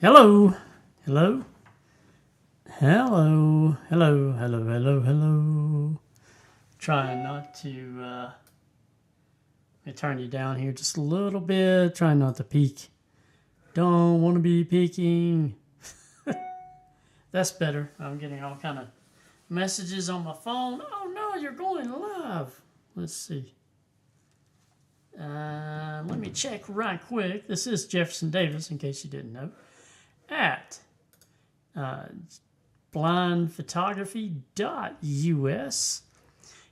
Hello, hello, hello, hello, hello, hello, hello. Trying not to, let me turn you down here just a little bit. Trying not to peek. Don't want to be peeking. That's better. I'm getting all kind of messages on my phone. Oh no, you're going live. Let's see. Let me check right quick. This is Jefferson Davis, in case you didn't know, at blindphotography.us.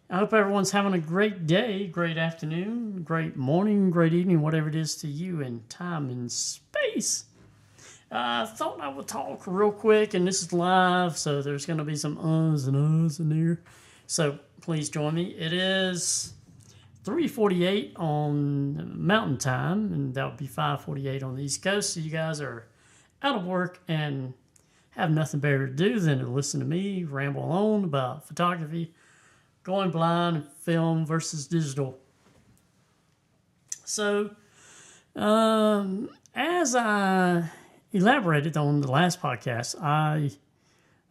I hope everyone's having a great day, great afternoon, great morning, great evening, whatever it is to you in time and space. I thought I would talk real quick, and this is live, so there's going to be some uhs and uhs in there. So please join me. It is 3:48 on Mountain Time, and that would be 5:48 on the East Coast. So you guys are out of work and have nothing better to do than to listen to me ramble on about photography, going blind, film versus digital. So, as I elaborated on the last podcast, I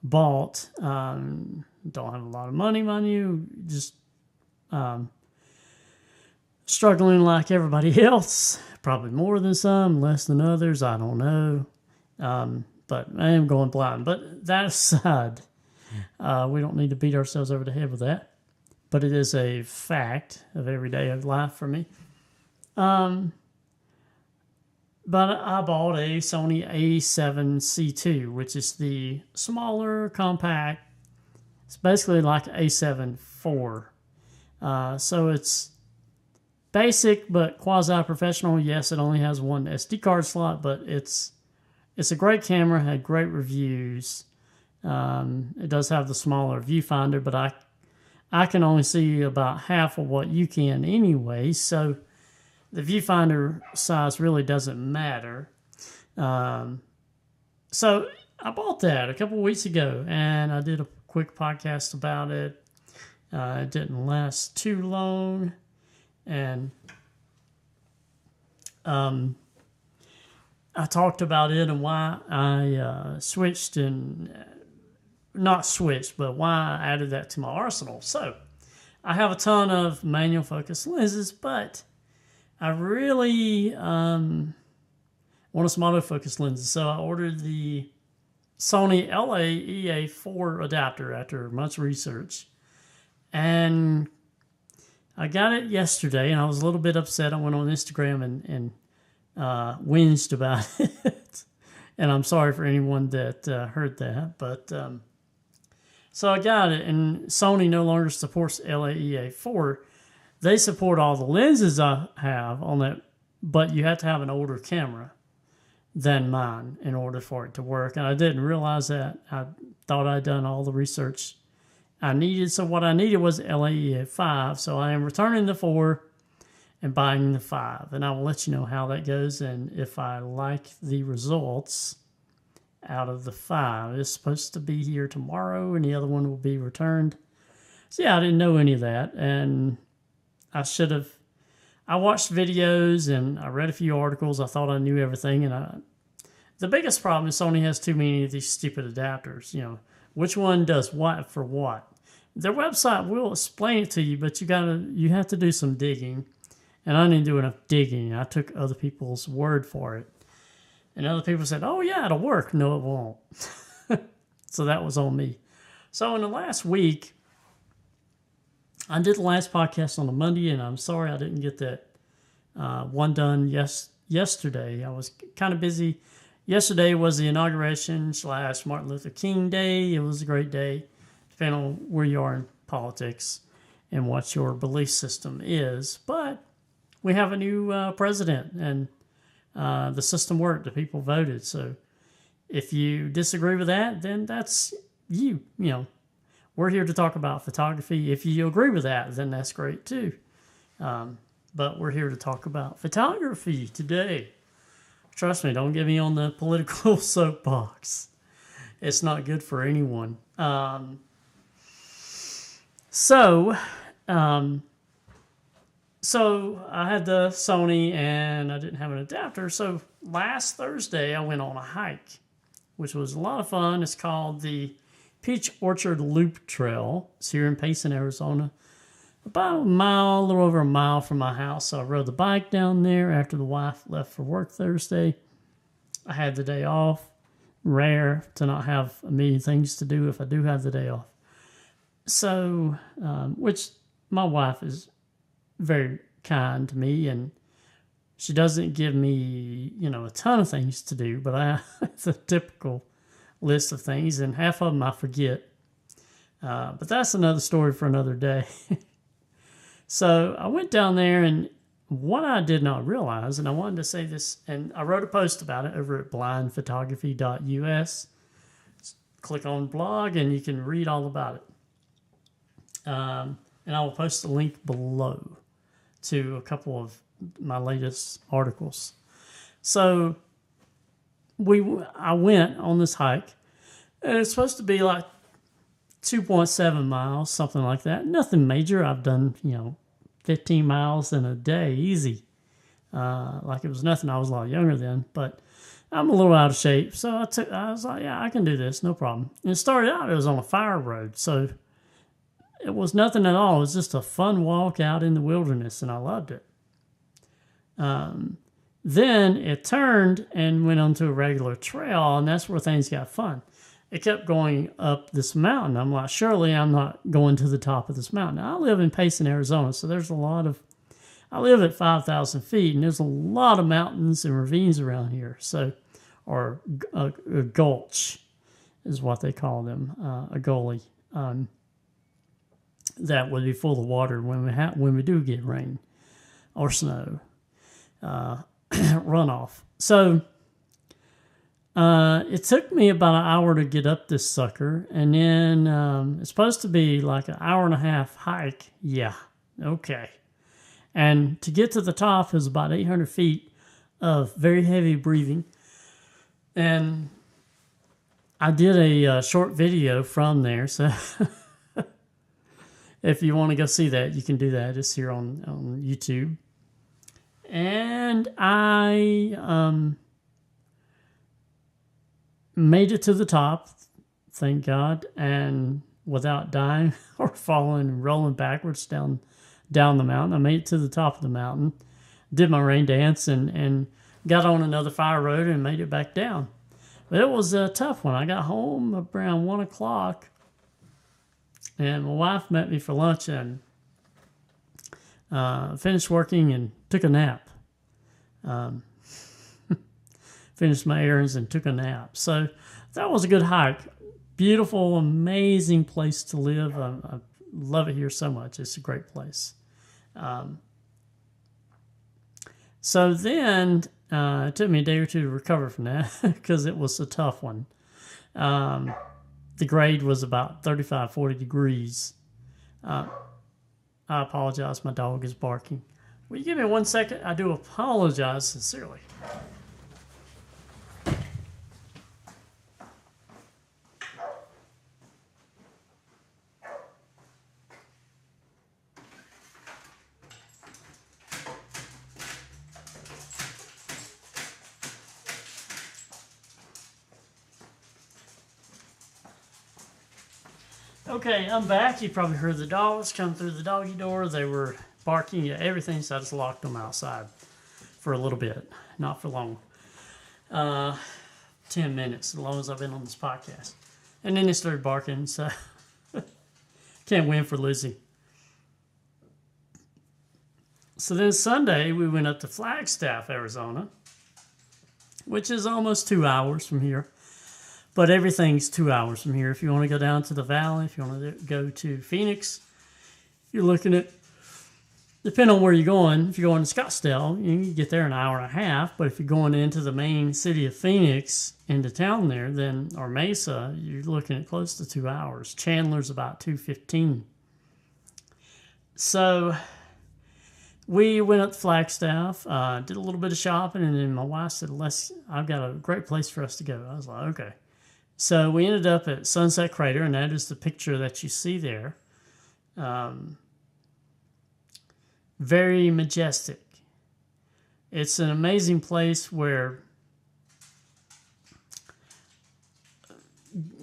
bought, don't have a lot of money, mind you, just struggling like everybody else, probably more than some, less than others, I don't know. But I am going blind. But that aside, we don't need to beat ourselves over the head with that. But it is a fact of everyday life for me. But I bought a Sony A7C2, which is the smaller, compact. It's basically like A7 IV. So it's basic but quasi-professional. Yes, it only has one SD card slot, but it's a great camera, had great reviews. It does have the smaller viewfinder, but I can only see about half of what you can anyway, so the viewfinder size really doesn't matter. So I bought that a couple weeks ago, and I did a quick podcast about it. It didn't last too long, and I talked about it and why I switched and not switched, but why I added that to my arsenal. So I have a ton of manual focus lenses, but I really want some autofocus lenses. So I ordered the Sony LA-EA4 adapter after much research. And I got it yesterday, and I was a little bit upset. I went on Instagram and whinged about it. And I'm sorry for anyone that heard that. But so I got it, and Sony no longer supports LAEA4. They support all the lenses I have on that, but you have to have an older camera than mine in order for it to work. And I didn't realize that. I thought I'd done all the research I needed. So what I needed was LAEA5. So I am returning the 4 and buying the 5. And I will let you know how that goes and if I like the results out of the 5. It's supposed to be here tomorrow, and the other one will be returned. So yeah, I didn't know any of that, and I should have. I watched videos and I read a few articles. I thought I knew everything, and the biggest problem is Sony has too many of these stupid adapters. You know, which one does what for what? Their website will explain it to you, but you have to do some digging, and I didn't do enough digging. I took other people's word for it. And other people said, oh, yeah, it'll work. No, it won't. So that was on me. So in the last week, I did the last podcast on a Monday, and I'm sorry I didn't get that one done yesterday. I was kind of busy. Yesterday was the inauguration / Martin Luther King Day. It was a great day, depending on where you are in politics and what your belief system is. But we have a new president, and the system worked. The people voted. So if you disagree with that, then that's you. You know, we're here to talk about photography. If you agree with that, then that's great too. But we're here to talk about photography today. Trust me, don't get me on the political soapbox. It's not good for anyone. So So I had the Sony and I didn't have an adapter. So last Thursday I went on a hike, which was a lot of fun. It's called the Peach Orchard Loop Trail. It's here in Payson, Arizona. About a mile, a little over a mile from my house. So I rode the bike down there after the wife left for work Thursday. I had the day off. Rare to not have a million things to do if I do have the day off. So, which my wife is very kind to me, and she doesn't give me, a ton of things to do, but it's a typical list of things, and half of them I forget. But that's another story for another day. So I went down there, and what I did not realize, and I wanted to say this, and I wrote a post about it over at blindphotography.us. Click on blog, and you can read all about it. And I will post a link below to a couple of my latest articles. So I went on this hike, and it's supposed to be like 2.7 miles, something like that. Nothing major. I've done, 15 miles in a day, easy. Like it was nothing. I was a lot younger then, but I'm a little out of shape. So I was like, yeah, I can do this, no problem. And it started out, it was on a fire road. So it was nothing at all. It was just a fun walk out in the wilderness, and I loved it. Then it turned and went onto a regular trail, and that's where things got fun. It kept going up this mountain. I'm like, surely I'm not going to the top of this mountain. Now, I live in Payson, Arizona, so I live at 5,000 feet, and there's a lot of mountains and ravines around here. So, or a gulch is what they call them, a gully. That would be full of water when we do get rain or snow, runoff. So it took me about an hour to get up this sucker, and then it's supposed to be like an hour and a half hike. Yeah, okay. And to get to the top is about 800 feet of very heavy breathing. And I did a short video from there, so if you want to go see that, you can do that. It's here on YouTube. And I made it to the top, thank God, and without dying or falling and rolling backwards down the mountain. I made it to the top of the mountain, did my rain dance, and got on another fire road and made it back down. But it was a tough one. I got home around 1 o'clock, and my wife met me for lunch and finished working and took a nap. Finished my errands and took a nap. So that was a good hike. Beautiful, amazing place to live. I love it here so much. It's a great place. So then it took me a day or two to recover from that because it was a tough one. The grade was about 35, 40 degrees. I apologize. My dog is barking. Will you give me 1 second? I do apologize sincerely. Okay, I'm back. You probably heard the dogs come through the doggy door. They were barking at everything, so I just locked them outside for a little bit. Not for long. 10 minutes, as long as I've been on this podcast. And then they started barking, so can't win for Lizzie. So then Sunday, we went up to Flagstaff, Arizona, which is almost 2 hours from here. But everything's 2 hours from here. If you want to go down to the valley, if you want to go to Phoenix, you're looking at, depending on where you're going, if you're going to Scottsdale, you can get there in an hour and a half. But if you're going into the main city of Phoenix, into town there, then, or Mesa, you're looking at close to 2 hours. Chandler's about 2:15. So we went up to Flagstaff, did a little bit of shopping, and then my wife said, I've got a great place for us to go. I was like, okay. So we ended up at Sunset Crater, and that is the picture that you see there. very majestic. It's an amazing place where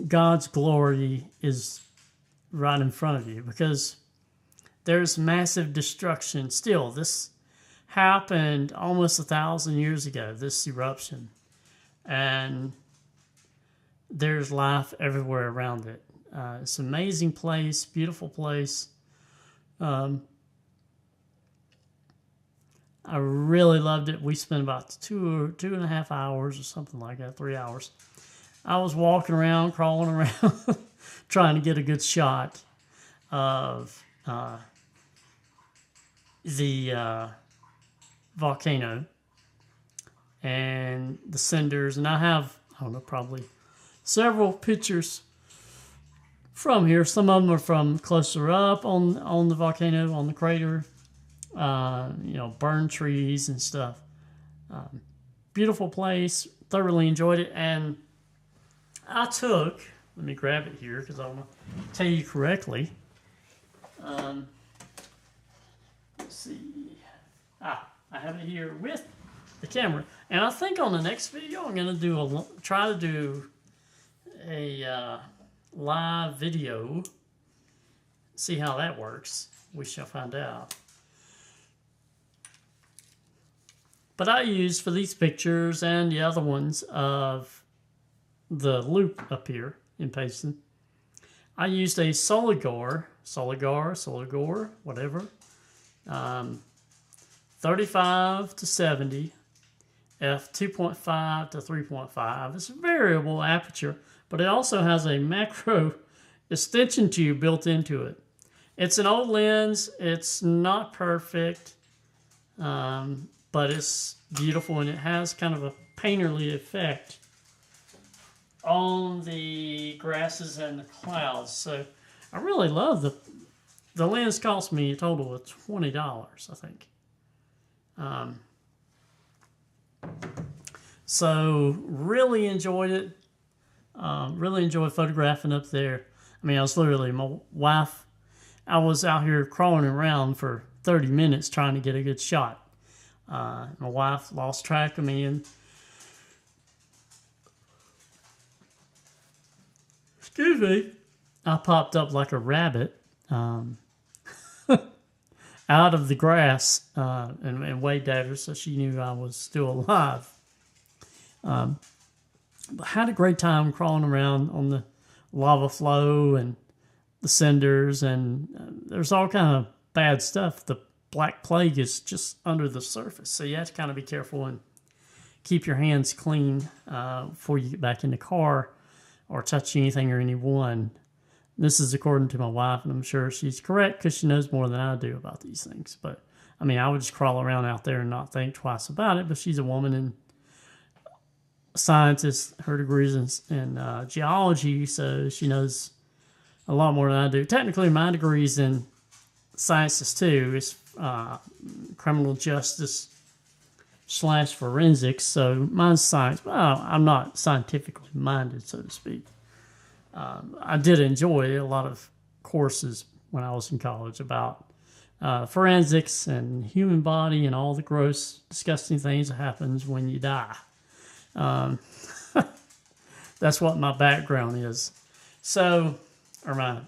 God's glory is right in front of you, because there's massive destruction still. This happened almost 1,000 years ago, this eruption. And there's life everywhere around it. It's an amazing place, beautiful place. I really loved it. We spent about 2.5 hours or something like that, 3 hours. I was walking around, crawling around, trying to get a good shot of the volcano and the cinders. And I have, I don't know, probably several pictures from here. Some of them are from closer up on the volcano, on the crater. Burned trees and stuff. Beautiful place. Thoroughly enjoyed it. And I took, let me grab it here because I want to tell you correctly. Let's see. I have it here with the camera. And I think on the next video I'm going to try to do a live video. See how that works. We shall find out. But I used for these pictures and the other ones of the loop up here in Payson, I used a Soligor, whatever, 35 to 70, f2.5 to 3.5. It's a variable aperture, but it also has a macro extension tube built into it. It's an old lens. It's not perfect. But it's beautiful, and it has kind of a painterly effect on the grasses and the clouds. So I really love the lens. Cost me a total of $20, I think. So really enjoyed it. Really enjoyed photographing up there. I mean, I was literally, my wife, I was out here crawling around for 30 minutes trying to get a good shot. My wife lost track of me, and excuse me, I popped up like a rabbit out of the grass and waved at her, so she knew I was still alive. But had a great time crawling around on the lava flow and the cinders, and there's all kind of bad stuff. The Black Plague is just under the surface, so you have to kind of be careful and keep your hands clean before you get back in the car or touch anything or anyone. This is according to my wife, and I'm sure she's correct because she knows more than I do about these things. But, I mean, I would just crawl around out there and not think twice about it, but she's a woman and a scientist. Her degree's in geology, so she knows a lot more than I do. Technically, my degree's in sciences too. It's criminal justice / forensics. So mine's science. Well, I'm not scientifically minded, so to speak. I did enjoy a lot of courses when I was in college about forensics and human body and all the gross, disgusting things that happens when you die. That's what my background is. So, or my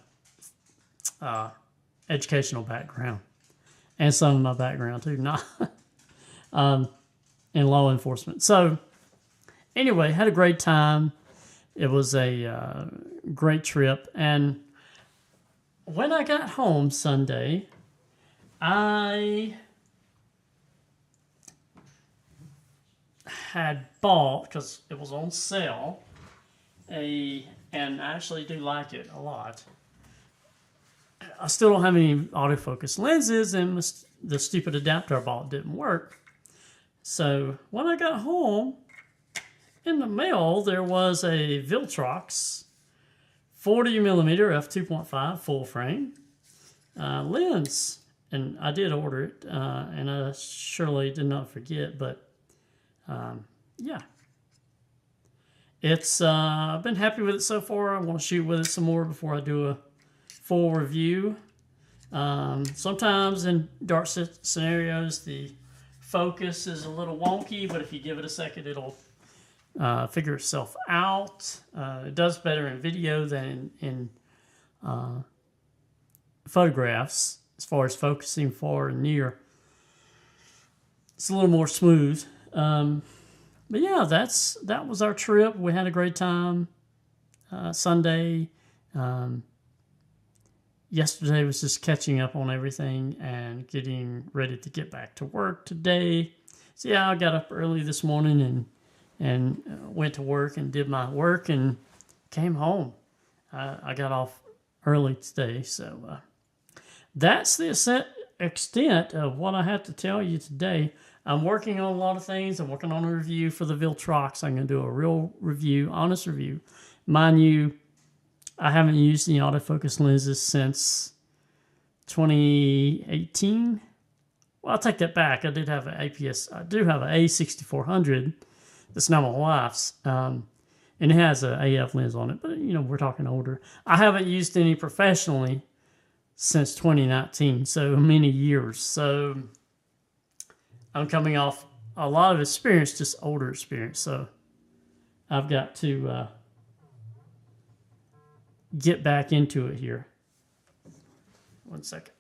educational background. And some of my background too, not in law enforcement. So anyway, had a great time. It was a great trip. And when I got home Sunday, I had bought, because it was on sale, and I actually do like it a lot. I still don't have any autofocus lenses, and the stupid adapter I bought didn't work. So when I got home, in the mail, there was a Viltrox 40mm f2.5 full frame lens. And I did order it, and I surely did not forget, but yeah. I've been happy with it so far. I want to shoot with it some more before I do a full review. Sometimes in dark scenarios, the focus is a little wonky, but if you give it a second, it'll figure itself out. It does better in video than in photographs as far as focusing far and near. It's a little more smooth. But yeah, that was our trip. We had a great time. Sunday. Yesterday was just catching up on everything and getting ready to get back to work today. So yeah, I got up early this morning and went to work and did my work and came home. I got off early today, so that's the extent of what I have to tell you today. I'm working on a lot of things. I'm working on a review for the Viltrox. I'm going to do a real review, honest review. Mind you, I haven't used the autofocus lenses since 2018. Well, I'll take that back. I did have an APS. I do have an A6400. That's not my wife's. And it has an AF lens on it, but we're talking older. I haven't used any professionally since 2019, so many years. So I'm coming off a lot of experience, just older experience. So I've got to get back into it here. 1 second.